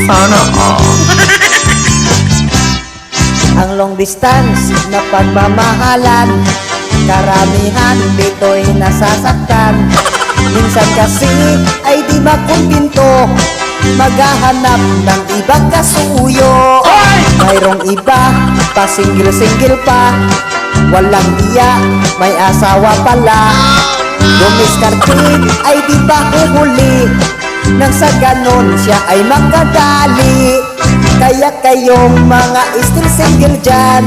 Sana all. Ang long distance na pagmamahalan, karamihan dito'y nasasaktan. Minsan kasi ay di makumpinto, maghahanap ng ibang kasuyo. Mayroong iba pa single pa, walang iya, may asawa pala. Dumiskarte ay di ba uhuli, nang sa ganon siya ay magkadali. Kaya kayong mga still single dyan,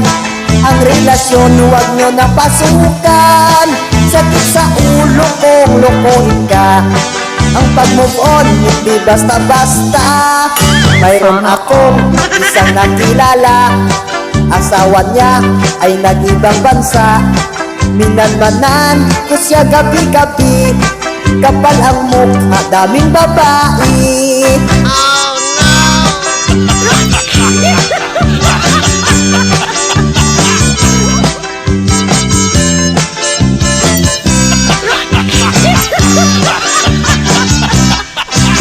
ang relasyon huwag nyo na pasukan. Sakit sa ulo kung lokohin ka, ang pag-move on hindi basta-basta. Mayroon akong isang nakilala, asawa niya ay nag-ibang bansa. Minanmanan ko siya gabi-gabi, kapal ang mukha, daming babae.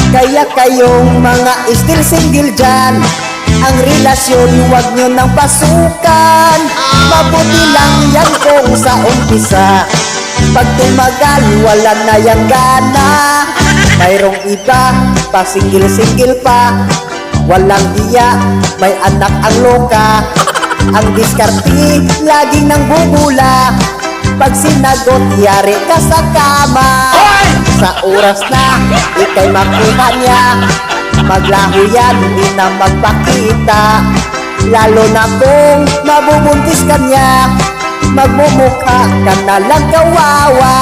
Kaya kayong mga still single dyan, ang relasyon huwag nyo nang pasukan. Mabuti lang yan kung sa umpisa, pag tumagal wala na yang gana. Mayroong iba pa single pa, walang iya, may anak ang loka. Ang diskarte laging nang bubula, pag sinagot yari ka sa kama. Sa oras na ikay makuha niya, maglaho yan, hindi na magpakita. Lalo na kung mabubuntis ka niya, magmumukha ka na lang kawawa.